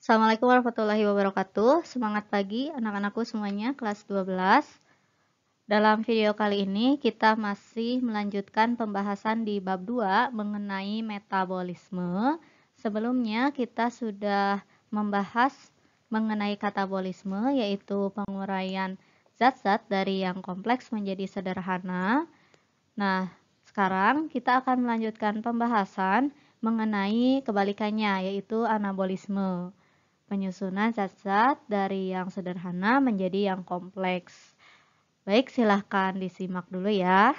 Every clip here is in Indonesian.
Assalamualaikum warahmatullahi wabarakatuh. Semangat pagi anak-anakku semuanya kelas 12. Dalam video kali ini kita masih melanjutkan pembahasan di bab 2 mengenai metabolisme. Sebelumnya kita sudah membahas mengenai katabolisme, yaitu penguraian zat-zat dari yang kompleks menjadi sederhana. Nah, sekarang kita akan melanjutkan pembahasan mengenai kebalikannya, yaitu anabolisme. Penyusunan zat-zat dari yang sederhana menjadi yang kompleks. Baik, silahkan disimak dulu ya.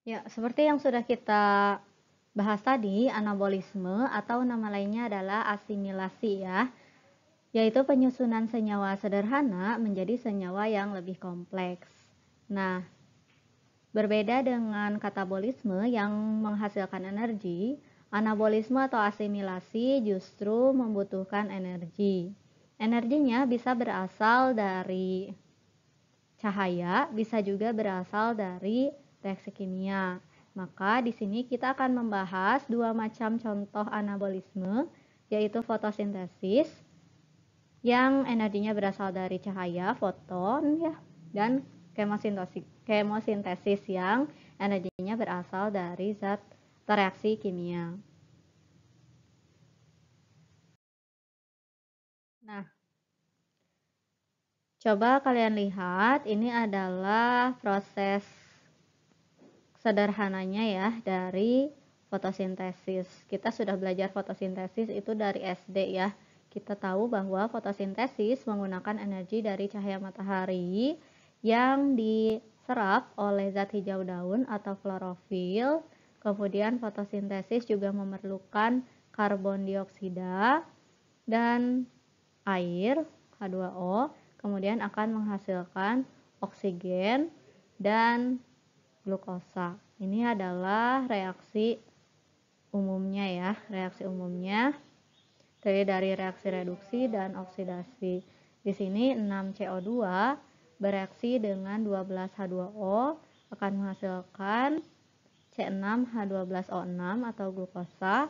Ya, seperti yang sudah kita bahas tadi, anabolisme atau nama lainnya adalah asimilasi ya, yaitu penyusunan senyawa sederhana menjadi senyawa yang lebih kompleks. Nah, berbeda dengan katabolisme yang menghasilkan energi, anabolisme atau asimilasi justru membutuhkan energi. Energinya bisa berasal dari cahaya, bisa juga berasal dari reaksi kimia. Maka di sini kita akan membahas dua macam contoh anabolisme, yaitu fotosintesis yang energinya berasal dari cahaya, foton ya, dan kemosintesis yang energinya berasal dari zat atau reaksi kimia. Nah, coba kalian lihat, ini adalah proses sederhananya ya dari fotosintesis. Kita sudah belajar fotosintesis itu dari SD ya. Kita tahu bahwa fotosintesis menggunakan energi dari cahaya matahari yang diserap oleh zat hijau daun atau klorofil. Kemudian fotosintesis juga memerlukan karbon dioksida dan air H2O, kemudian akan menghasilkan oksigen dan glukosa. Ini adalah reaksi umumnya ya, reaksi umumnya terdiri dari reaksi reduksi dan oksidasi. Di sini 6CO2 bereaksi dengan 12H2O akan menghasilkan C6H12O6 atau glukosa,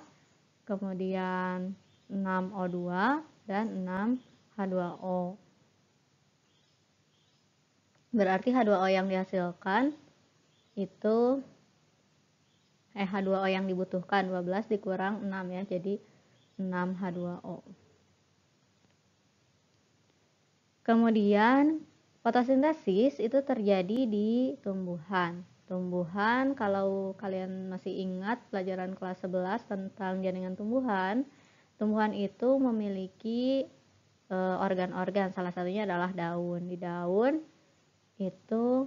kemudian 6O2 dan 6H2O. Berarti H2O yang dihasilkan itu H2O yang dibutuhkan 12 dikurang 6 ya, jadi 6H2O. Kemudian fotosintesis itu terjadi di tumbuhan. Tumbuhan, kalau kalian masih ingat pelajaran kelas 11 tentang jaringan tumbuhan, tumbuhan itu memiliki organ-organ, salah satunya adalah daun. Di daun itu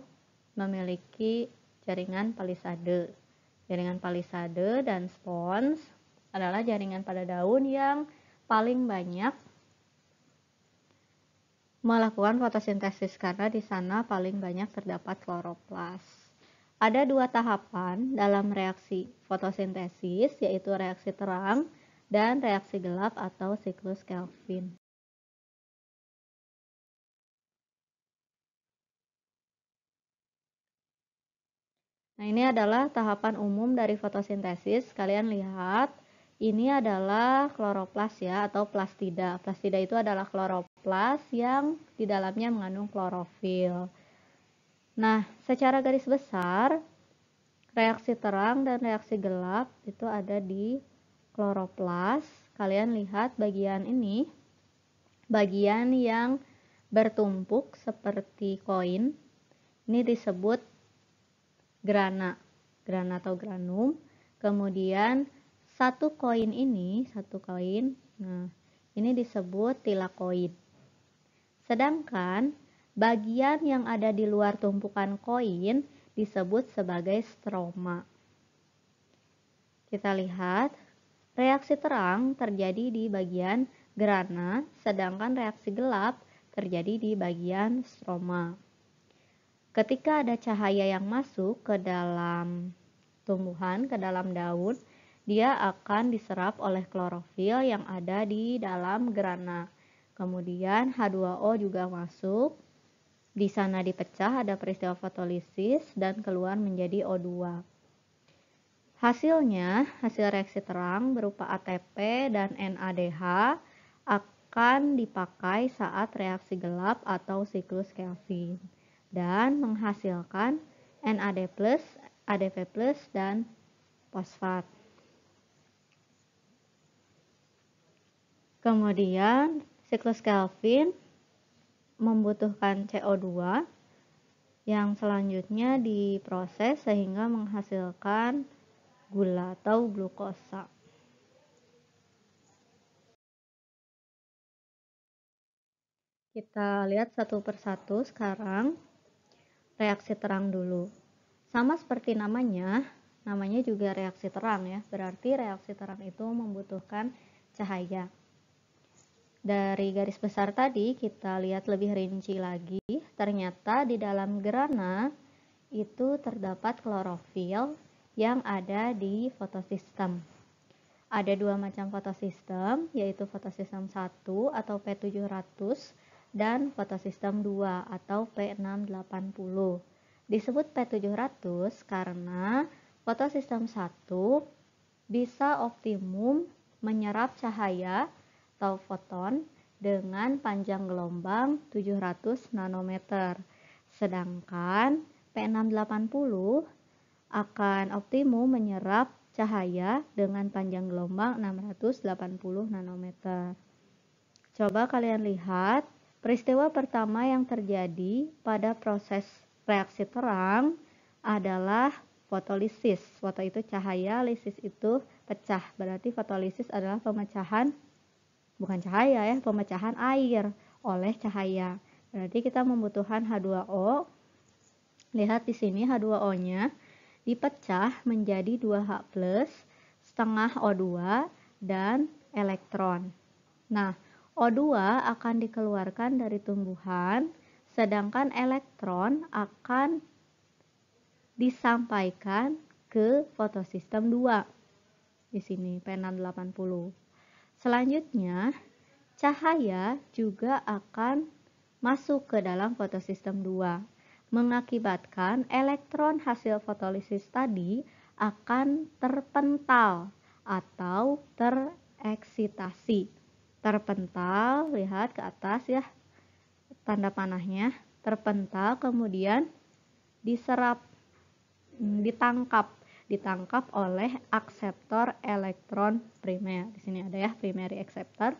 memiliki jaringan palisade. Jaringan palisade dan spons adalah jaringan pada daun yang paling banyak melakukan fotosintesis karena di sana paling banyak terdapat kloroplas. Ada dua tahapan dalam reaksi fotosintesis, yaitu reaksi terang dan reaksi gelap atau siklus Kelvin. Nah, ini adalah tahapan umum dari fotosintesis. Kalian lihat, ini adalah kloroplas ya, atau plastida. Plastida itu adalah kloroplas yang di dalamnya mengandung klorofil. Nah, secara garis besar, reaksi terang dan reaksi gelap itu ada di kloroplas. Kalian lihat bagian ini, bagian yang bertumpuk seperti koin, ini disebut grana atau granum. Kemudian satu koin, nah ini disebut tilakoid. Sedangkan bagian yang ada di luar tumpukan koin disebut sebagai stroma. Kita lihat, reaksi terang terjadi di bagian grana, sedangkan reaksi gelap terjadi di bagian stroma. Ketika ada cahaya yang masuk ke dalam tumbuhan, ke dalam daun, dia akan diserap oleh klorofil yang ada di dalam grana. Kemudian H2O juga masuk. Di sana dipecah, ada peristiwa fotolisis dan keluar menjadi O2. Hasilnya, hasil reaksi terang berupa ATP dan NADH akan dipakai saat reaksi gelap atau siklus Kelvin dan menghasilkan NAD+, ADP+, dan fosfat. Kemudian siklus Kelvin membutuhkan CO2 yang selanjutnya diproses sehingga menghasilkan gula atau glukosa. Kita lihat satu persatu sekarang. Reaksi terang dulu. Sama seperti namanya juga reaksi terang ya. Berarti reaksi terang itu membutuhkan cahaya. Dari garis besar tadi kita lihat lebih rinci lagi, ternyata di dalam gerana itu terdapat klorofil yang ada di fotosistem. Ada dua macam fotosistem, yaitu fotosistem 1 atau P700 dan fotosistem 2 atau P680. Disebut P700 karena fotosistem 1 bisa optimum menyerap cahaya atau foton dengan panjang gelombang 700 nanometer. Sedangkan P680 akan optimum menyerap cahaya dengan panjang gelombang 680 nanometer. Coba kalian lihat, peristiwa pertama yang terjadi pada proses reaksi terang adalah fotolisis. Foto itu cahaya, lisis itu pecah. Berarti fotolisis adalah pemecahan, bukan cahaya ya, pemecahan air oleh cahaya. Berarti kita membutuhkan H2O. Lihat di sini H2O-nya dipecah menjadi 2H+, setengah O2, dan elektron. Nah, O2 akan dikeluarkan dari tumbuhan, sedangkan elektron akan disampaikan ke fotosistem 2. Di sini P680. Selanjutnya, cahaya juga akan masuk ke dalam fotosistem 2, mengakibatkan elektron hasil fotolisis tadi akan terpental atau tereksitasi. Terpental, lihat ke atas ya, tanda panahnya, terpental, kemudian diserap, ditangkap oleh akseptor elektron primer. Di sini ada ya, primary acceptor.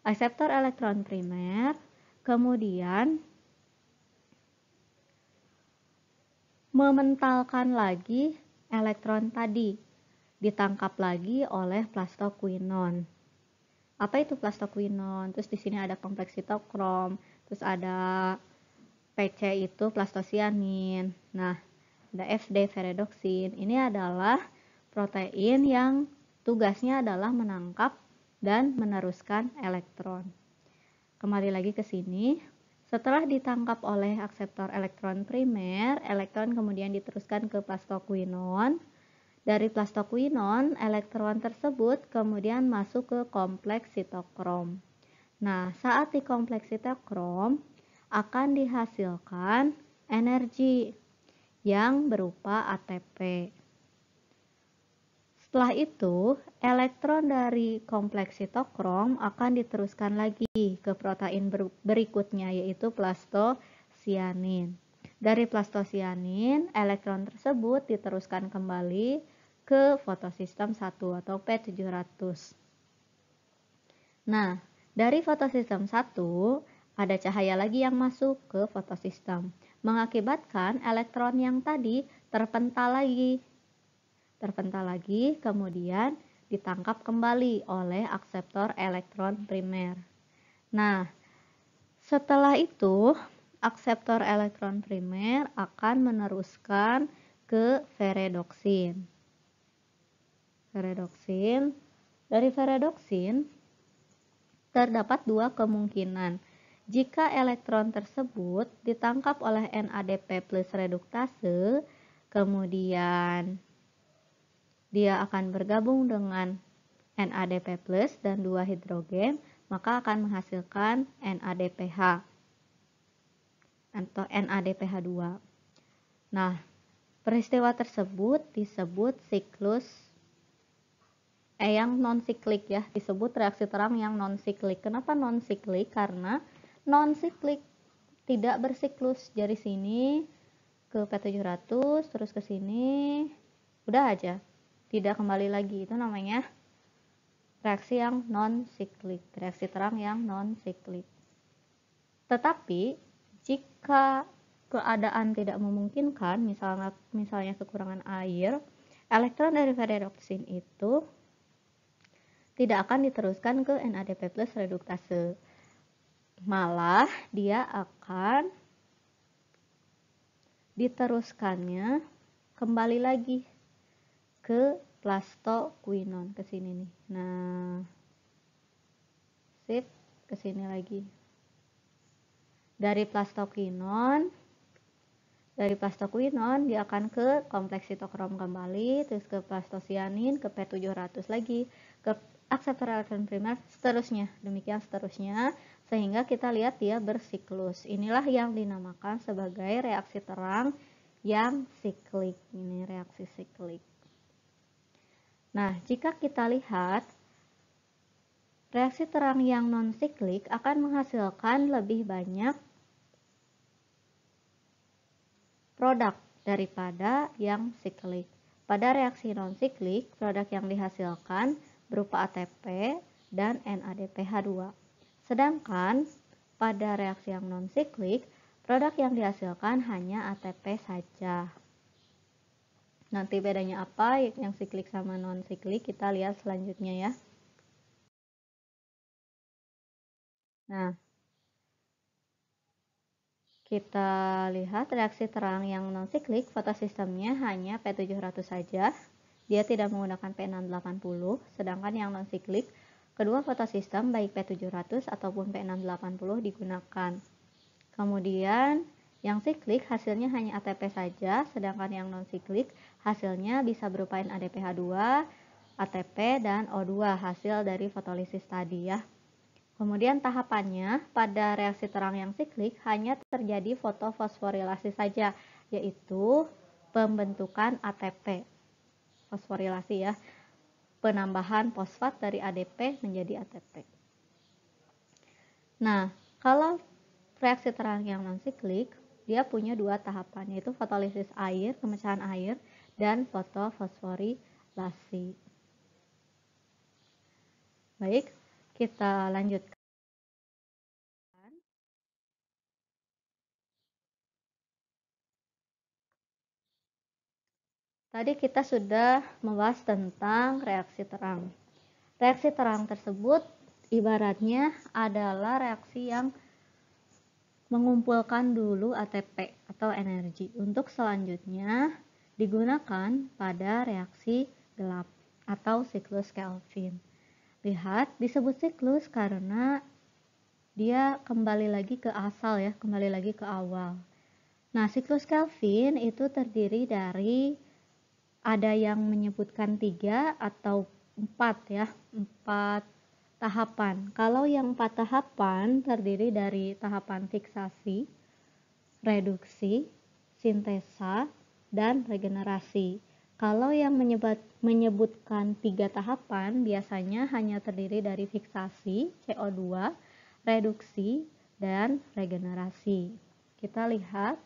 Akseptor elektron primer kemudian mementalkan lagi elektron tadi, ditangkap lagi oleh plastoquinon. Apa itu plastoquinon? Terus di sini ada kompleks sitokrom, terus ada PC itu plastosianin. Nah, ada FD ferredoxin. Ini adalah protein yang tugasnya adalah menangkap dan meneruskan elektron. Kembali lagi ke sini. Setelah ditangkap oleh akseptor elektron primer, elektron kemudian diteruskan ke plastoquinon. Dari plastoquinon, elektron tersebut kemudian masuk ke kompleks sitokrom. Nah, saat di kompleks sitokrom akan dihasilkan energi yang berupa ATP. Setelah itu, elektron dari kompleks sitokrom akan diteruskan lagi ke protein berikutnya, yaitu plastosianin. Dari plastosianin, elektron tersebut diteruskan kembali ke fotosistem 1 atau P700. Nah, dari fotosistem 1, ada cahaya lagi yang masuk ke fotosistem, mengakibatkan elektron yang tadi terpental lagi, kemudian ditangkap kembali oleh akseptor elektron primer. Nah, setelah itu akseptor elektron primer akan meneruskan ke ferredoxin. Dari ferredoxin terdapat dua kemungkinan. Jika elektron tersebut ditangkap oleh NADP plus reduktase, kemudian dia akan bergabung dengan NADP plus dan 2 hidrogen, maka akan menghasilkan NADPH atau NADPH2. Nah, peristiwa tersebut disebut siklus yang non-siklik ya, disebut reaksi terang yang non-siklik. Kenapa non-siklik? Karena non-siklik tidak bersiklus dari sini ke P700 terus ke sini udah aja, tidak kembali lagi. Itu namanya reaksi yang non-siklik, reaksi terang yang non-siklik. Tetapi jika keadaan tidak memungkinkan, misalnya kekurangan air, elektron dari ferroksin itu tidak akan diteruskan ke NADP+ reduktase. Malah dia akan diteruskannya kembali lagi ke plastoquinon, ke sini nih. Nah, sip, ke sini lagi. Dari plastoquinon dia akan ke kompleks sitokrom kembali, terus ke plastosianin, ke P700 lagi, ke akseptor elektron primer, seterusnya. Demikian seterusnya, sehingga kita lihat dia bersiklus. Inilah yang dinamakan sebagai reaksi terang yang siklik. Ini reaksi siklik. Nah, jika kita lihat reaksi terang yang non-siklik akan menghasilkan lebih banyak produk daripada yang siklik. Pada reaksi non-siklik, produk yang dihasilkan berupa ATP dan NADPH2. Sedangkan pada reaksi yang non-siklik, produk yang dihasilkan hanya ATP saja. Nanti bedanya apa yang siklik sama non-siklik kita lihat selanjutnya ya. Nah, kita lihat reaksi terang yang non-siklik, fotosistemnya hanya P700 saja. Dia tidak menggunakan P680, sedangkan yang non-siklik, kedua fotosistem baik P700 ataupun P680 digunakan. Kemudian, yang siklik hasilnya hanya ATP saja, sedangkan yang non-siklik hasilnya bisa berupa NADPH2, ATP, dan O2 hasil dari fotolisis tadi ya. Kemudian tahapannya pada reaksi terang yang siklik hanya terjadi fotofosforilasi saja, yaitu pembentukan ATP. Fosforilasi ya, penambahan fosfat dari ADP menjadi ATP. Nah, kalau reaksi terang yang non-siklik, dia punya dua tahapan, yaitu fotolisis air, pemecahan air, dan fotofosforilasi. Baik, kita lanjutkan. Tadi kita sudah membahas tentang reaksi terang. Reaksi terang tersebut ibaratnya adalah reaksi yang mengumpulkan dulu ATP atau energi untuk selanjutnya digunakan pada reaksi gelap atau siklus Kelvin. Lihat, disebut siklus karena dia kembali lagi ke asal ya, kembali lagi ke awal. Nah, siklus Kelvin itu terdiri dari, ada yang menyebutkan 3 atau 4 ya, 4 tahapan. Kalau yang 4 tahapan terdiri dari tahapan fiksasi, reduksi, sintesa, dan regenerasi. Kalau yang menyebutkan 3 tahapan biasanya hanya terdiri dari fiksasi, CO2, reduksi, dan regenerasi. Kita lihat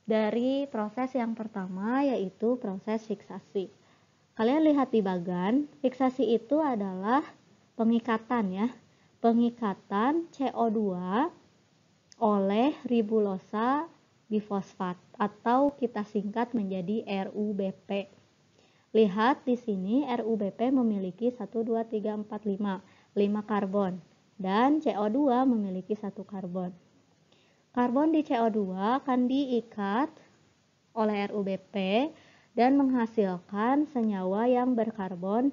dari proses yang pertama, yaitu proses fiksasi. Kalian lihat di bagan, fiksasi itu adalah pengikatan ya, pengikatan CO2 oleh ribulosa bifosfat atau kita singkat menjadi RUBP. Lihat di sini RUBP memiliki 1 2 3 4 5 karbon dan CO2 memiliki 1 karbon. Karbon di CO2 akan diikat oleh RUBP dan menghasilkan senyawa yang berkarbon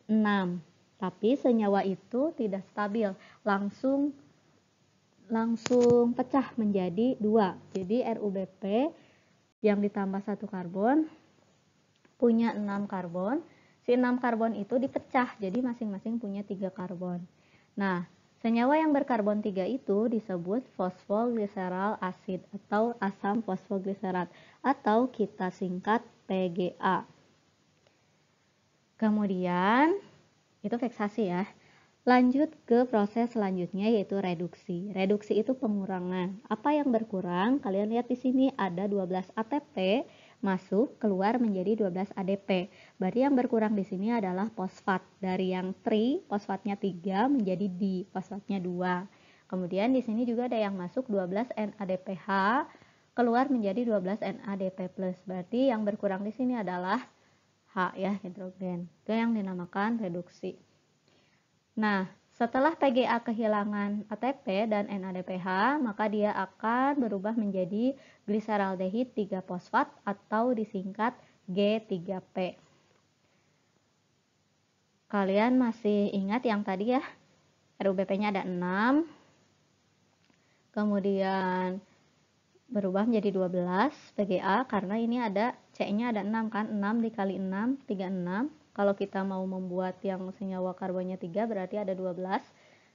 6. Tapi senyawa itu tidak stabil, langsung pecah menjadi 2. Jadi RUBP yang ditambah 1 karbon punya 6 karbon. Si 6 karbon itu dipecah, jadi masing-masing punya 3 karbon. Nah, senyawa yang berkarbon 3 itu disebut fosfoglyceral acid atau asam fosfoglycerat atau kita singkat PGA. Kemudian, itu fiksasi ya. Lanjut ke proses selanjutnya yaitu reduksi. Reduksi itu pengurangan. Apa yang berkurang? Kalian lihat di sini ada 12 ATP masuk keluar menjadi 12 ADP. Berarti yang berkurang di sini adalah fosfat. Dari yang tri, fosfatnya 3 menjadi di, fosfatnya 2. Kemudian di sini juga ada yang masuk 12 NADPH keluar menjadi 12 NADP+. Berarti yang berkurang di sini adalah H ya, hidrogen. Itu yang dinamakan reduksi. Nah, setelah PGA kehilangan ATP dan NADPH, maka dia akan berubah menjadi gliseraldehid 3-fosfat atau disingkat G3P. Kalian masih ingat yang tadi ya? RUBP-nya ada 6. Kemudian berubah menjadi 12 PGA karena ini ada C-nya ada 6 kan? 6 dikali 6, 36. Kalau kita mau membuat yang senyawa karbonnya 3 berarti ada 12.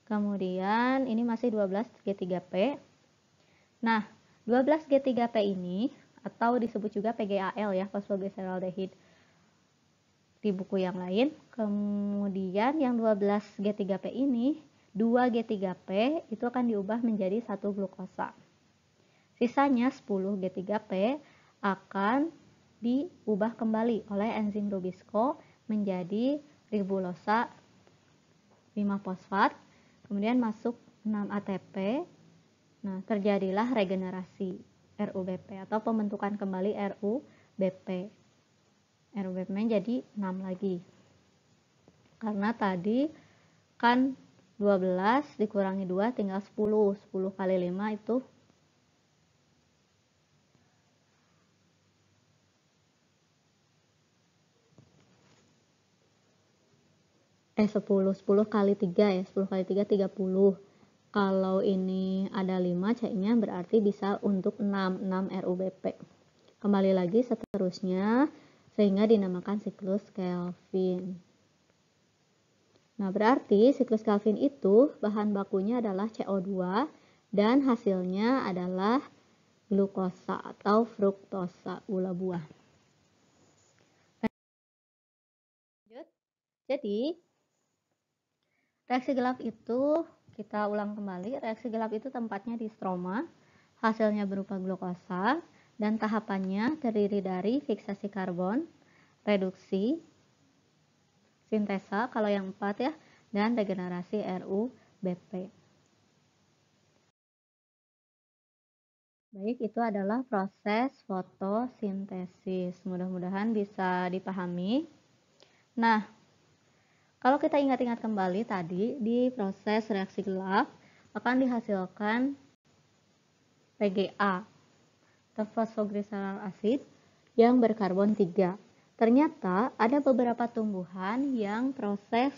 Kemudian ini masih 12 G3P. Nah, 12 G3P ini atau disebut juga PGAL ya, fosfoglyceraldehid di buku yang lain. Kemudian yang 12 G3P ini, 2 G3P itu akan diubah menjadi 1 glukosa. Sisanya 10 G3P akan diubah kembali oleh enzim Rubisco menjadi ribulosa 5-fosfat, kemudian masuk 6 ATP. Nah, terjadilah regenerasi RUBP atau pembentukan kembali RUBP. RUBP jadi 6 lagi. Karena tadi kan 12 dikurangi 2 tinggal 10. 10 kali 5 itu 10 kali 3 ya, 10 kali 3 30. Kalau ini ada 5 C-nya berarti bisa untuk 6 RUBP. Kembali lagi seterusnya sehingga dinamakan siklus Kelvin. Nah, berarti siklus Kelvin itu bahan bakunya adalah CO2 dan hasilnya adalah glukosa atau fruktosa, gula buah. Jadi, reaksi gelap itu kita ulang kembali. Reaksi gelap itu tempatnya di stroma, hasilnya berupa glukosa, dan tahapannya terdiri dari fiksasi karbon, reduksi, sintesa kalau yang 4 ya, dan regenerasi RUBP. Baik, itu adalah proses fotosintesis. Mudah-mudahan bisa dipahami. Nah, kalau kita ingat-ingat kembali tadi, di proses reaksi gelap akan dihasilkan PGA, fosfoglycerol acid, yang berkarbon 3. Ternyata ada beberapa tumbuhan yang proses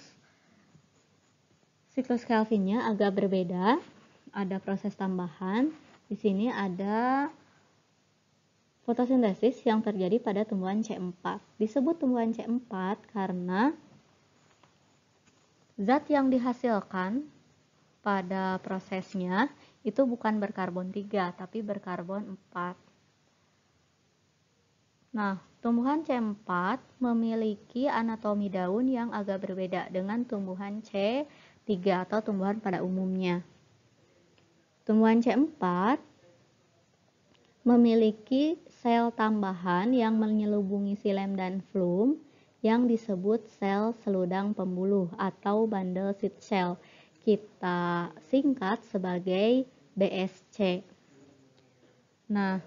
siklus Kelvinnya agak berbeda. Ada proses tambahan. Di sini ada fotosintesis yang terjadi pada tumbuhan C4. Disebut tumbuhan C4 karena zat yang dihasilkan pada prosesnya itu bukan berkarbon 3, tapi berkarbon 4. Nah, tumbuhan C4 memiliki anatomi daun yang agak berbeda dengan tumbuhan C3 atau tumbuhan pada umumnya. Tumbuhan C4 memiliki sel tambahan yang menyelubungi xilem dan flum yang disebut sel seludang pembuluh atau bundle seed cell. Kita singkat sebagai BSC. Nah,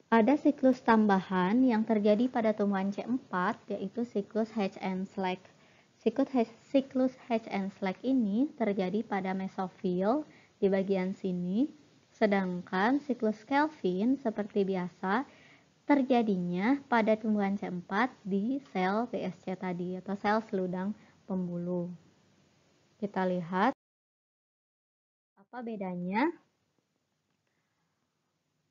ada siklus tambahan yang terjadi pada tumbuhan C4 yaitu siklus Hatch and Slack. Siklus Hatch and Slack ini terjadi pada mesofil di bagian sini. Sedangkan siklus Kelvin seperti biasa terjadinya pada tumbuhan C4 di sel BSC tadi atau sel seludang pembuluh. Kita lihat apa bedanya.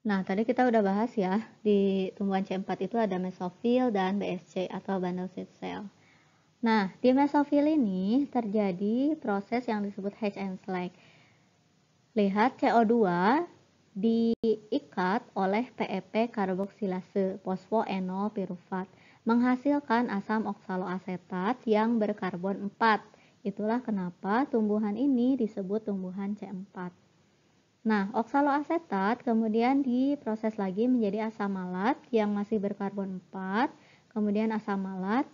Nah, tadi kita udah bahas ya, di tumbuhan C4 itu ada mesofil dan BSC atau bundle seed cell. Nah, di mesofil ini terjadi proses yang disebut Hatch and Slack. Lihat CO2 diikat oleh PEP karboksilase fosfoenolpirufat menghasilkan asam oksaloasetat yang berkarbon 4. Itulah kenapa tumbuhan ini disebut tumbuhan C4. Nah, oksaloasetat kemudian diproses lagi menjadi asam malat yang masih berkarbon 4. Kemudian asam malat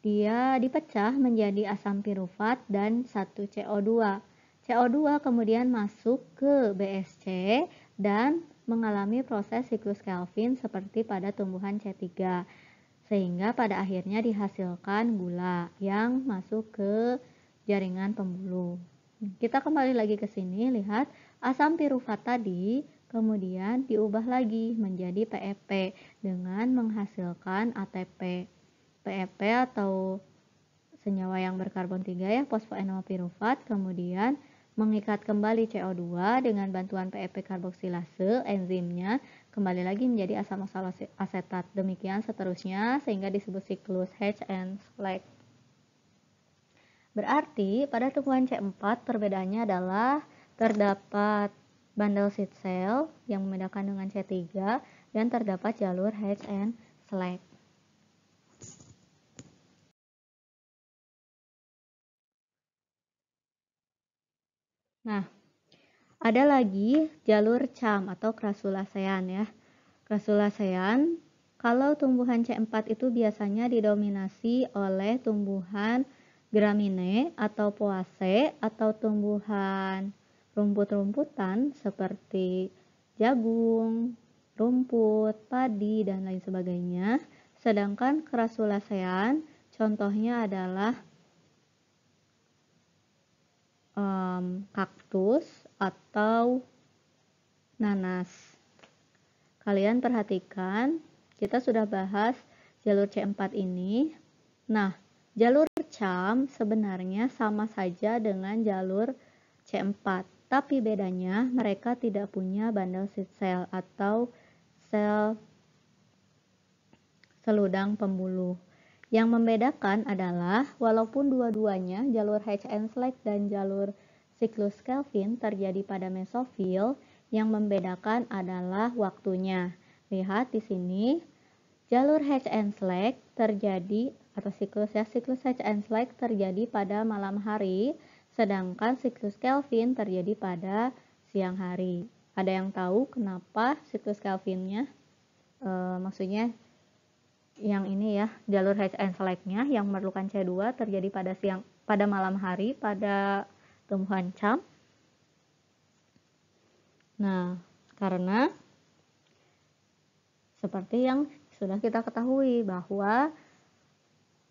dia dipecah menjadi asam pirufat dan 1 CO2. CO2 kemudian masuk ke BSC dan mengalami proses siklus Kelvin seperti pada tumbuhan C3. Sehingga pada akhirnya dihasilkan gula yang masuk ke jaringan pembuluh. Kita kembali lagi ke sini, lihat asam pirufat tadi kemudian diubah lagi menjadi PEP dengan menghasilkan ATP. PEP atau senyawa yang berkarbon 3 ya, fosfoenolpirufat, kemudian mengikat kembali CO2 dengan bantuan PEP karboksilase, enzimnya kembali lagi menjadi asam oksaloasetat. Demikian seterusnya sehingga disebut siklus Hatch and Slack. Berarti pada tumbuhan C4 perbedaannya adalah terdapat bundle seed cell yang membedakan dengan C3 dan terdapat jalur Hatch and Slack. Nah, ada lagi jalur CAM atau Crassulacean ya. Crassulacean, kalau tumbuhan C4 itu biasanya didominasi oleh tumbuhan gramine atau poaceae atau tumbuhan rumput-rumputan seperti jagung, rumput, padi, dan lain sebagainya. Sedangkan Crassulacean contohnya adalah kaktus atau nanas. Kalian perhatikan, kita sudah bahas jalur C4 ini. Nah, jalur CAM sebenarnya sama saja dengan jalur C4, tapi bedanya mereka tidak punya bundle seed cell atau sel seludang pembuluh. Yang membedakan adalah walaupun dua-duanya jalur Hatch and Slack dan jalur siklus Kelvin terjadi pada mesofil, yang membedakan adalah waktunya. Lihat di sini, jalur Hatch and Slack terjadi atau siklus Hatch and Slack terjadi pada malam hari, sedangkan siklus Kelvin terjadi pada siang hari. Ada yang tahu kenapa siklus Kelvinnya? Maksudnya yang ini ya, jalur Hatch and Slack-nya yang memerlukan C2 terjadi pada malam hari pada tumbuhan CAM. Nah, karena seperti yang sudah kita ketahui bahwa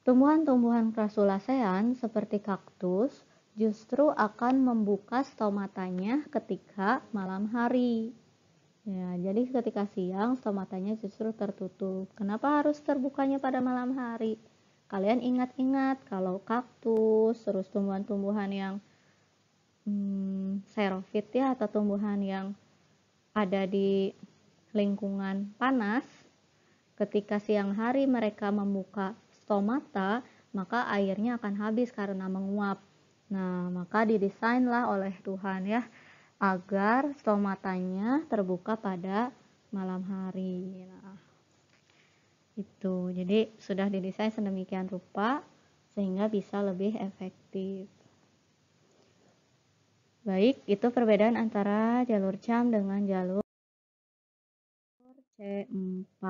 tumbuhan-tumbuhan Crassulacean seperti kaktus justru akan membuka stomatanya ketika malam hari. Ya, jadi ketika siang stomatanya justru tertutup. Kenapa harus terbukanya pada malam hari? Kalian ingat-ingat kalau kaktus, terus tumbuhan-tumbuhan yang xerophyt ya, atau tumbuhan yang ada di lingkungan panas, ketika siang hari mereka membuka stomata, maka airnya akan habis karena menguap. Nah, maka didesainlah oleh Tuhan ya, agar stomatanya terbuka pada malam hari. Nah, itu. Jadi sudah didesain sedemikian rupa sehingga bisa lebih efektif. Baik, itu perbedaan antara jalur CAM dengan jalur C4.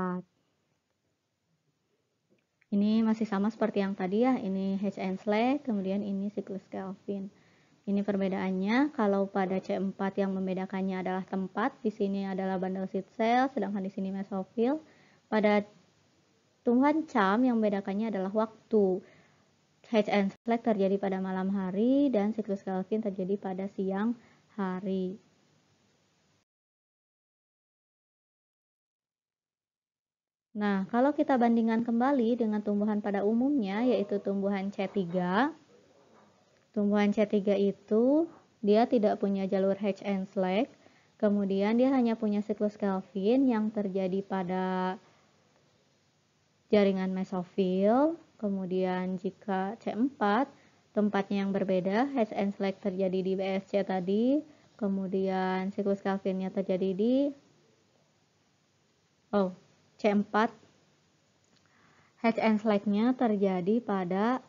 Ini masih sama seperti yang tadi ya, ini Hatch and Slack, kemudian ini siklus Kelvin. Ini perbedaannya, kalau pada C4 yang membedakannya adalah tempat, di sini adalah bundle seed cell, sedangkan di sini mesofil. Pada tumbuhan CAM yang membedakannya adalah waktu. Hatch and Slack terjadi pada malam hari dan siklus Kelvin terjadi pada siang hari. Nah, kalau kita bandingkan kembali dengan tumbuhan pada umumnya, yaitu tumbuhan C3, tumbuhan C3 itu dia tidak punya jalur Hatch and Slack, kemudian dia hanya punya siklus Kelvin yang terjadi pada jaringan mesofil. Kemudian jika C4 tempatnya yang berbeda, Hatch and Slack terjadi di BSC tadi, kemudian siklus Calvinnya terjadi di C4, Hatch and Slack-nya terjadi pada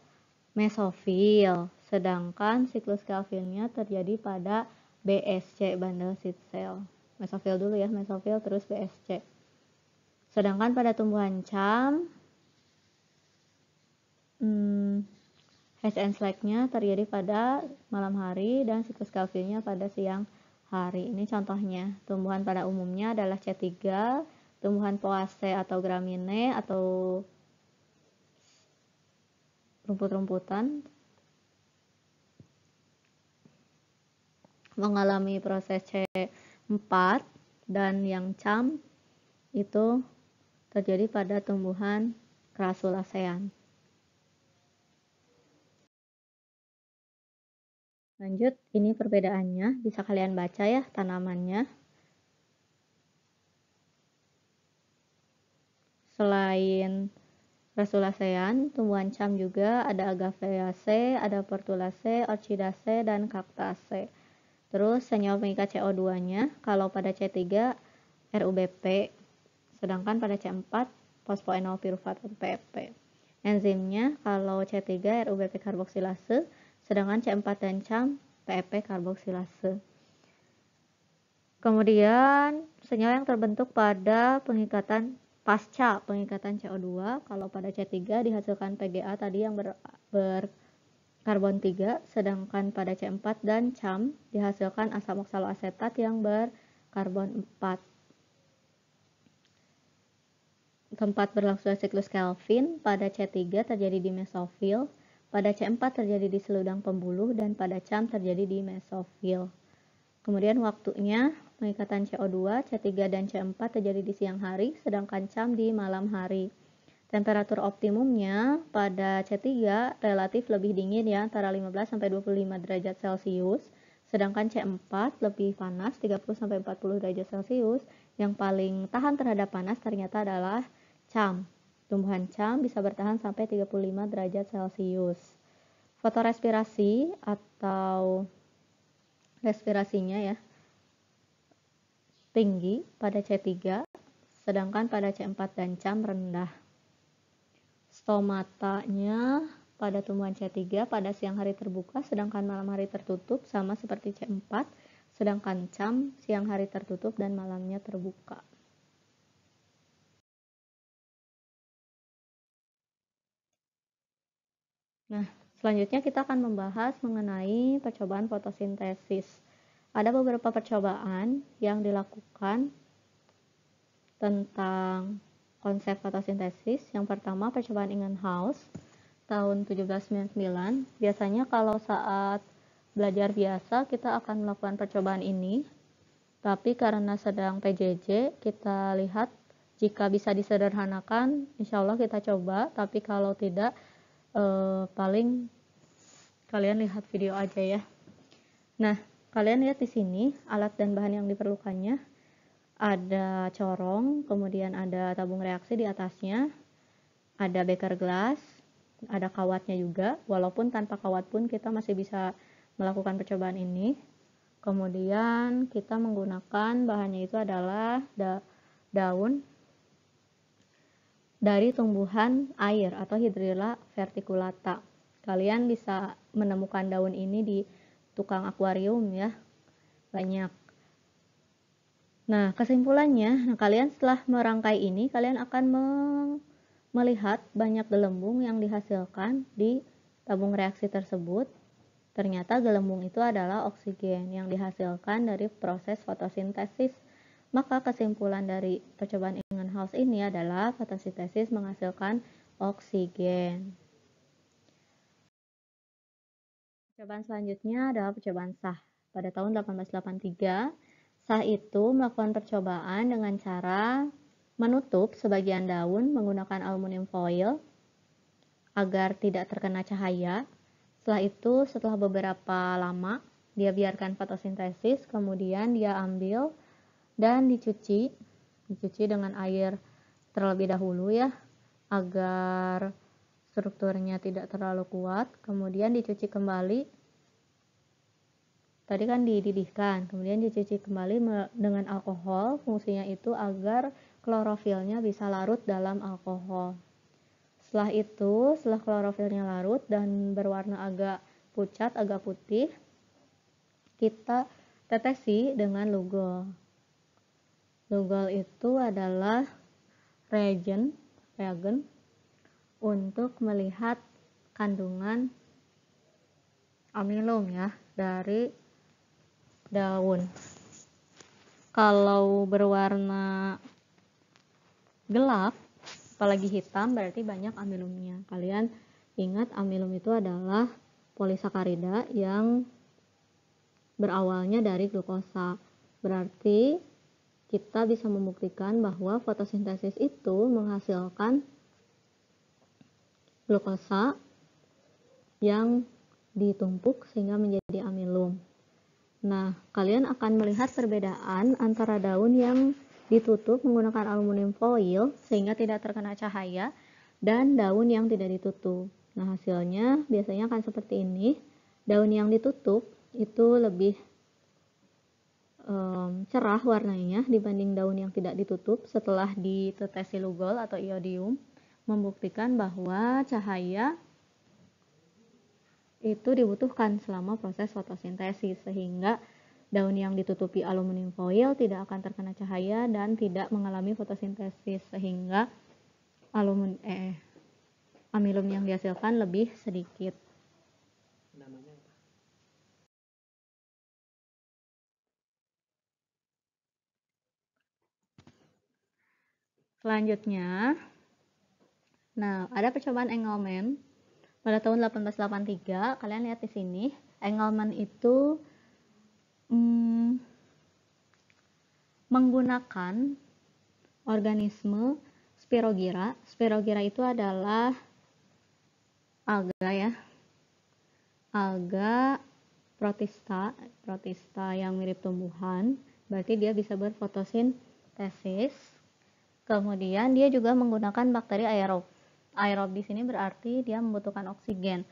mesofil, sedangkan siklus Calvinnya terjadi pada BSC, bundle seed cell. Mesofil dulu ya, mesofil terus BSC. Sedangkan pada tumbuhan cam, Hatch and Slack-nya terjadi pada malam hari dan siklus Calvinnya pada siang hari. Ini contohnya. Tumbuhan pada umumnya adalah C3, tumbuhan Poaceae atau Gramineae atau rumput-rumputan mengalami proses C4, dan yang cam itu terjadi pada tumbuhan Crassulaceae. Lanjut, ini perbedaannya, bisa kalian baca ya tanamannya. Selain Crassulaceae, tumbuhan cam juga ada Agaveaceae, ada Portulaceae, Orchidaceae, dan Cactaceae. Terus senyawa pengikat CO2-nya, kalau pada C3 RUBP, sedangkan pada C4 fosfoenol pirufat atau PFP. Enzimnya kalau C3 RUBP karboksilase, sedangkan C4 dan cam PFP karboksilase. Kemudian senyawa yang terbentuk pada pengikatan pasca pengikatan CO2, kalau pada C3 dihasilkan PGA tadi yang berkarbon 3, sedangkan pada C4 dan cam dihasilkan asam oksaloasetat yang berkarbon 4. Tempat berlangsungnya siklus Calvin pada C3 terjadi di mesofil, pada C4 terjadi di seludang pembuluh, dan pada cam terjadi di mesofil. Kemudian waktunya pengikatan CO2 C3 dan C4 terjadi di siang hari, sedangkan cam di malam hari. Temperatur optimumnya pada C3 relatif lebih dingin ya, antara 15-25 derajat Celcius, sedangkan C4 lebih panas 30-40 derajat Celcius. Yang paling tahan terhadap panas ternyata adalah cam. Tumbuhan cam bisa bertahan sampai 35 derajat Celcius. Fotorespirasi atau respirasinya ya tinggi pada C3, sedangkan pada C4 dan cam rendah. Stomatanya pada tumbuhan C3 pada siang hari terbuka, sedangkan malam hari tertutup, sama seperti C4, sedangkan cam siang hari tertutup dan malamnya terbuka. Nah, selanjutnya kita akan membahas mengenai percobaan fotosintesis. Ada beberapa percobaan yang dilakukan tentang konsep fotosintesis. Yang pertama, percobaan Ingenhousz tahun 1799. Biasanya kalau saat belajar biasa kita akan melakukan percobaan ini, tapi karena sedang PJJ, kita lihat jika bisa disederhanakan, insya Allah kita coba, tapi kalau tidak, paling kalian lihat video aja ya. Nah, kalian lihat di sini alat dan bahan yang diperlukannya. Ada corong, kemudian ada tabung reaksi di atasnya, ada beker gelas, ada kawatnya juga, walaupun tanpa kawat pun kita masih bisa melakukan percobaan ini. Kemudian kita menggunakan bahannya itu adalah daun dari tumbuhan air atau Hydrilla verticulata. Kalian bisa menemukan daun ini di tukang akuarium ya, banyak. Nah, kesimpulannya, kalian setelah merangkai ini, kalian akan melihat banyak gelembung yang dihasilkan di tabung reaksi tersebut. Ternyata gelembung itu adalah oksigen yang dihasilkan dari proses fotosintesis. Maka kesimpulan dari percobaan Ingenhousz ini adalah fotosintesis menghasilkan oksigen. Percobaan selanjutnya adalah percobaan Sah. Pada tahun 1883, Sah itu melakukan percobaan dengan cara menutup sebagian daun menggunakan aluminium foil agar tidak terkena cahaya. Setelah itu, setelah beberapa lama, dia biarkan fotosintesis, kemudian dia ambil dan dicuci dengan air terlebih dahulu ya, agar strukturnya tidak terlalu kuat, kemudian dicuci kembali. Tadi kan dididihkan, kemudian dicuci kembali dengan alkohol. Fungsinya itu agar klorofilnya bisa larut dalam alkohol. Setelah klorofilnya larut dan berwarna agak pucat, agak putih, kita tetesi dengan Lugol. Lugol itu adalah reagen untuk melihat kandungan amilum ya dari daun. Kalau berwarna gelap, apalagi hitam, berarti banyak amilumnya. Kalian ingat amilum itu adalah polisakarida yang berawalnya dari glukosa. Berarti kita bisa membuktikan bahwa fotosintesis itu menghasilkan glukosa yang ditumpuk sehingga menjadi amilum. Nah, kalian akan melihat perbedaan antara daun yang ditutup menggunakan aluminium foil sehingga tidak terkena cahaya dan daun yang tidak ditutup. Nah, hasilnya biasanya akan seperti ini. Daun yang ditutup itu lebih cerah warnanya dibanding daun yang tidak ditutup setelah ditetesi Lugol atau iodium, membuktikan bahwa cahaya itu dibutuhkan selama proses fotosintesis, sehingga daun yang ditutupi aluminium foil tidak akan terkena cahaya dan tidak mengalami fotosintesis, sehingga amilum yang dihasilkan lebih sedikit. Namanya apa? Selanjutnya, nah ada percobaan Engelmann pada tahun 1883. Kalian lihat di sini, Engelmann itu menggunakan organisme Spirogyra. Spirogyra itu adalah alga ya, alga protista yang mirip tumbuhan. Berarti dia bisa berfotosintesis. Kemudian dia juga menggunakan bakteri aerob. Aerob di sini berarti dia membutuhkan oksigen.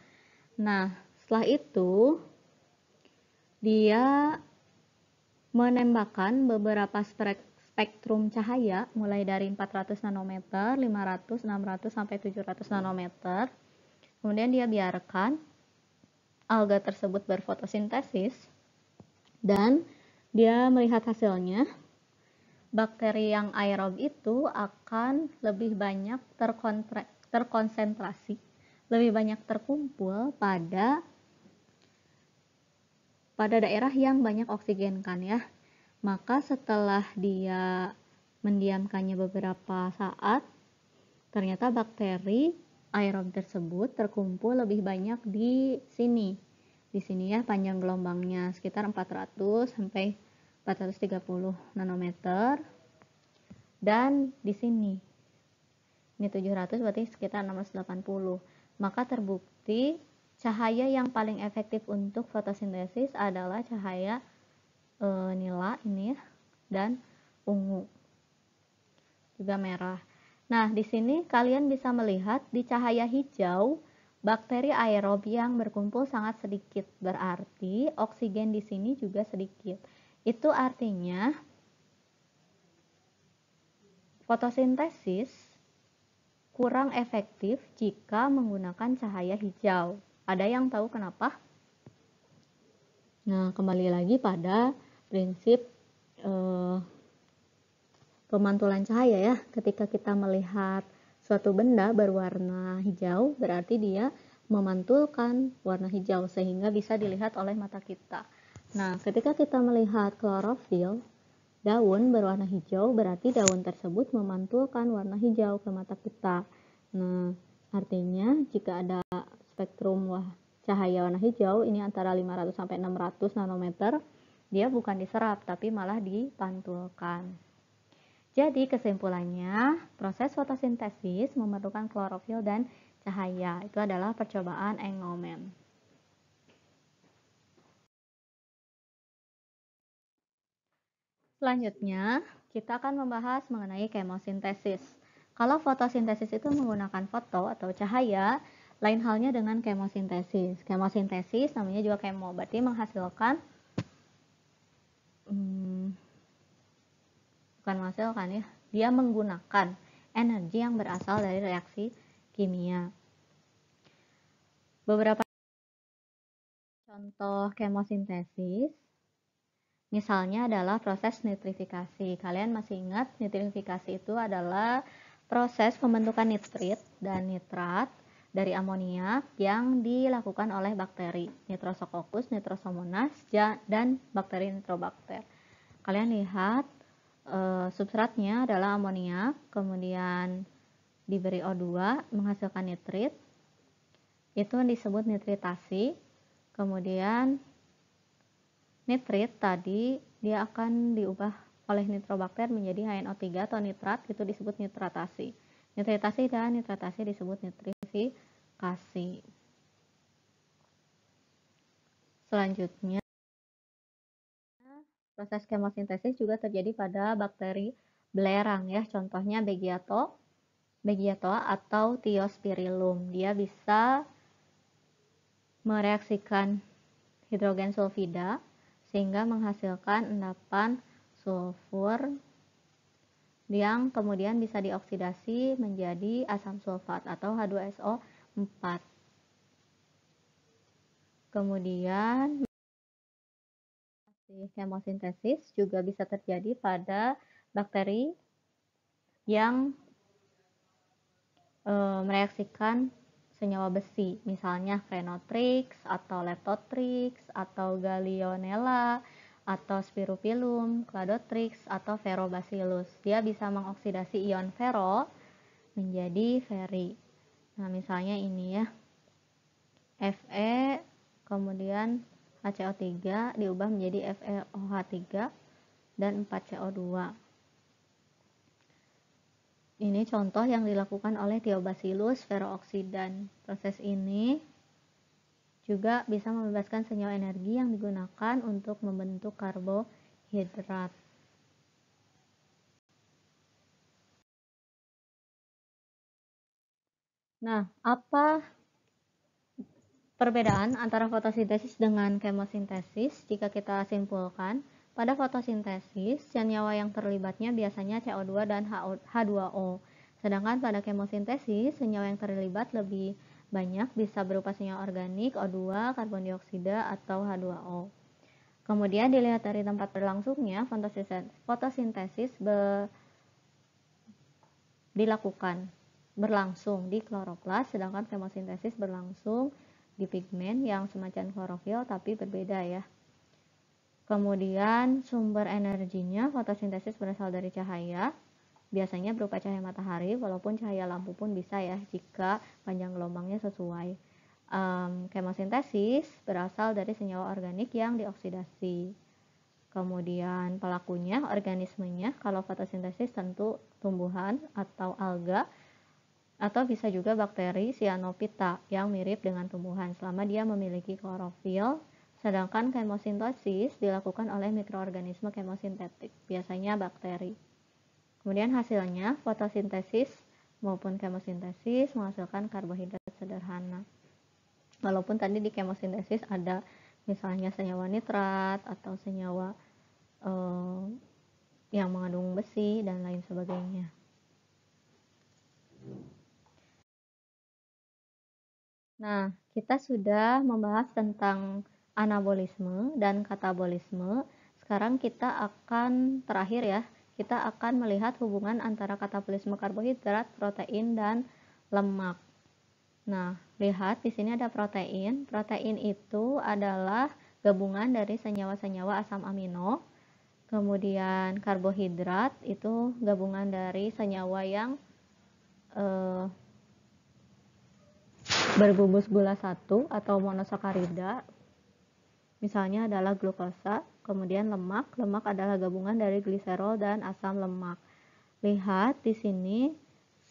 Nah, setelah itu dia menembakkan beberapa spektrum cahaya mulai dari 400 nanometer, 500, 600 sampai 700 nanometer. Kemudian dia biarkan alga tersebut berfotosintesis dan dia melihat hasilnya. Bakteri yang aerob itu akan lebih banyak terkonsentrasi, lebih banyak terkumpul pada daerah yang banyak oksigen kan ya. Maka setelah dia mendiamkannya beberapa saat, ternyata bakteri aerob tersebut terkumpul lebih banyak di sini. Di sini ya, panjang gelombangnya sekitar 400 sampai 430 nanometer. Dan di sini ini 700, berarti sekitar 680. Maka terbukti cahaya yang paling efektif untuk fotosintesis adalah cahaya nila ini ya, dan ungu, juga merah. Nah, di sini kalian bisa melihat di cahaya hijau bakteri aerob yang berkumpul sangat sedikit, berarti oksigen di sini juga sedikit. Itu artinya fotosintesis kurang efektif jika menggunakan cahaya hijau. Ada yang tahu kenapa? Nah, kembali lagi pada prinsip pemantulan cahaya ya. Ketika kita melihat suatu benda berwarna hijau, berarti dia memantulkan warna hijau sehingga bisa dilihat oleh mata kita. Nah, ketika kita melihat klorofil, daun berwarna hijau, berarti daun tersebut memantulkan warna hijau ke mata kita. Nah, artinya jika ada spektrum cahaya warna hijau, ini antara 500 sampai 600 nanometer, dia bukan diserap, tapi malah dipantulkan. Jadi kesimpulannya, proses fotosintesis memerlukan klorofil dan cahaya. Itu adalah percobaan Engelmann. Selanjutnya, kita akan membahas mengenai kemosintesis. Kalau fotosintesis itu menggunakan foto atau cahaya, lain halnya dengan kemosintesis. Kemosintesis namanya juga kemo, berarti menghasilkan bukan menghasilkan ya, dia menggunakan energi yang berasal dari reaksi kimia. Beberapa contoh kemosintesis misalnya adalah proses nitrifikasi. Kalian masih ingat nitrifikasi itu adalah proses pembentukan nitrit dan nitrat dari amoniak yang dilakukan oleh bakteri Nitrosococcus, Nitrosomonas, dan bakteri Nitrobacter. Kalian lihat substratnya adalah amoniak, kemudian diberi O2 menghasilkan nitrit, itu disebut nitritasi. Kemudian nitrit tadi dia akan diubah oleh nitrobakter menjadi HNO3 atau nitrat, itu disebut nitratasi. Nitritasi dan nitratasi disebut nitrifikasi. Selanjutnya, proses kemosintesis juga terjadi pada bakteri belerang ya, contohnya Beggiatoa atau Thiospirillum. Dia bisa mereaksikan hidrogen sulfida sehingga menghasilkan endapan sulfur yang kemudian bisa dioksidasi menjadi asam sulfat atau H2SO4. Kemudian kemosintesis juga bisa terjadi pada bakteri yang mereaksikan senyawa besi, misalnya Phenotrix atau Leptotrix atau Gallionella atau Spirophyllum, Cladotrix atau Ferrobacillus. Dia bisa mengoksidasi ion ferro menjadi feri. Nah, misalnya ini ya, Fe kemudian HCO3 diubah menjadi FeOH3 dan 4CO2. Ini contoh yang dilakukan oleh Thiobacillus ferrooxidan. Proses ini juga bisa membebaskan senyawa energi yang digunakan untuk membentuk karbohidrat. Nah, apa perbedaan antara fotosintesis dengan kemosintesis? Jika kita simpulkan, pada fotosintesis, senyawa yang terlibatnya biasanya CO2 dan H2O. Sedangkan pada kemosintesis, senyawa yang terlibat lebih banyak bisa berupa senyawa organik, O2, karbon dioksida, atau H2O. Kemudian dilihat dari tempat berlangsungnya, fotosintesis dilakukan berlangsung di kloroplas, sedangkan kemosintesis berlangsung di pigmen yang semacam klorofil tapi berbeda ya. Kemudian sumber energinya fotosintesis berasal dari cahaya, biasanya berupa cahaya matahari, walaupun cahaya lampu pun bisa ya jika panjang gelombangnya sesuai. Kemosintesis berasal dari senyawa organik yang dioksidasi. Kemudian pelakunya, organismenya, kalau fotosintesis tentu tumbuhan atau alga, atau bisa juga bakteri cyanophyta yang mirip dengan tumbuhan selama dia memiliki klorofil. Sedangkan kemosintesis dilakukan oleh mikroorganisme kemosintetik, biasanya bakteri. Kemudian hasilnya fotosintesis maupun kemosintesis menghasilkan karbohidrat sederhana. Walaupun tadi di kemosintesis ada misalnya senyawa nitrat atau senyawa yang mengandung besi dan lain sebagainya. Nah, kita sudah membahas tentang anabolisme dan katabolisme. Sekarang kita akan terakhir ya, kita akan melihat hubungan antara katabolisme karbohidrat, protein, dan lemak. Nah, lihat di sini ada protein. Protein itu adalah gabungan dari senyawa-senyawa asam amino. Kemudian karbohidrat itu gabungan dari senyawa yang berbungkus gula 1 atau monosakarida, misalnya adalah glukosa. Kemudian lemak adalah gabungan dari gliserol dan asam lemak. Lihat di sini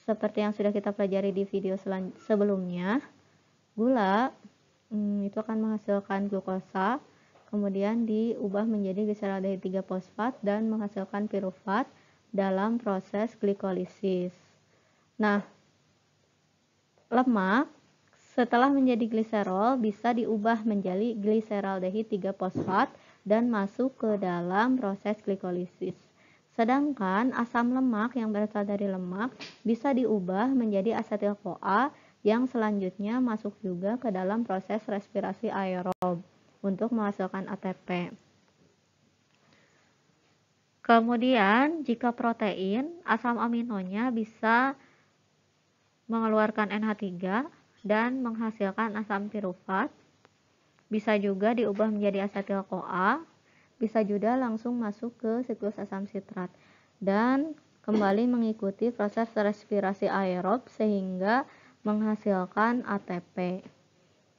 seperti yang sudah kita pelajari di video sebelumnya, gula itu akan menghasilkan glukosa, kemudian diubah menjadi gliseraldehyde 3-fosfat dan menghasilkan pirufat dalam proses glikolisis. Nah, lemak setelah menjadi gliserol bisa diubah menjadi gliseraldehid 3-fosfat dan masuk ke dalam proses glikolisis. Sedangkan asam lemak yang berasal dari lemak bisa diubah menjadi asetil-CoA yang selanjutnya masuk juga ke dalam proses respirasi aerob untuk menghasilkan ATP. Kemudian, jika protein, asam aminonya bisa mengeluarkan NH3 dan menghasilkan asam pirufat. Bisa juga diubah menjadi asetil-CoA, bisa juga langsung masuk ke siklus asam sitrat dan kembali mengikuti proses respirasi aerob sehingga menghasilkan ATP.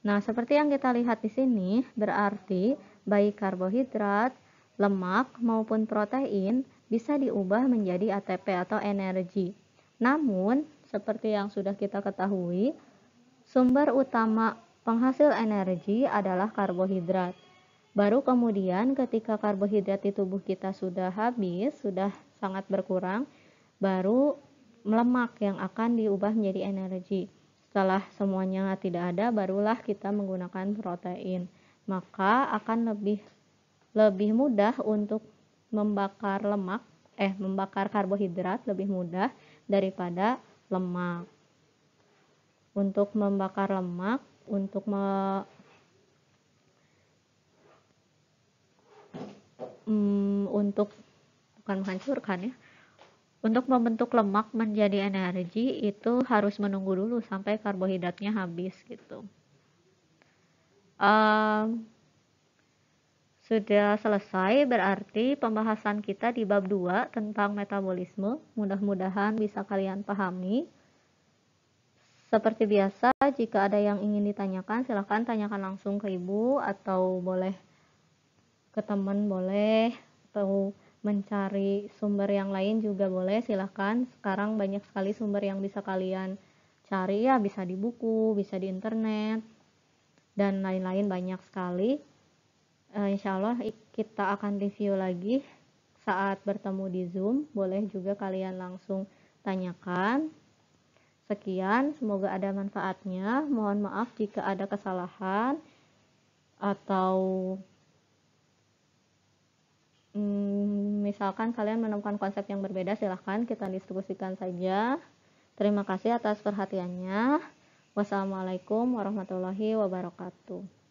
Nah, seperti yang kita lihat di sini, berarti baik karbohidrat, lemak maupun protein bisa diubah menjadi ATP atau energi. Namun, seperti yang sudah kita ketahui, sumber utama penghasil energi adalah karbohidrat. Baru kemudian ketika karbohidrat di tubuh kita sudah habis, sudah sangat berkurang, baru lemak yang akan diubah menjadi energi. Setelah semuanya tidak ada, barulah kita menggunakan protein. Maka akan lebih mudah untuk membakar membakar karbohidrat lebih mudah daripada lemak. Untuk membakar lemak, untuk bukan menghancurkan ya, untuk membentuk lemak menjadi energi itu harus menunggu dulu sampai karbohidratnya habis gitu. Sudah selesai berarti pembahasan kita di bab 2 tentang metabolisme. Mudah-mudahan bisa kalian pahami. Seperti biasa, jika ada yang ingin ditanyakan, silahkan tanyakan langsung ke ibu atau boleh ke teman boleh, atau mencari sumber yang lain juga boleh, silahkan. Sekarang banyak sekali sumber yang bisa kalian cari ya, bisa di buku, bisa di internet, dan lain-lain banyak sekali. Insya Allah kita akan review lagi saat bertemu di Zoom, boleh juga kalian langsung tanyakan. Sekian, semoga ada manfaatnya. Mohon maaf jika ada kesalahan atau misalkan kalian menemukan konsep yang berbeda, silahkan kita diskusikan saja. Terima kasih atas perhatiannya. Wassalamualaikum warahmatullahi wabarakatuh.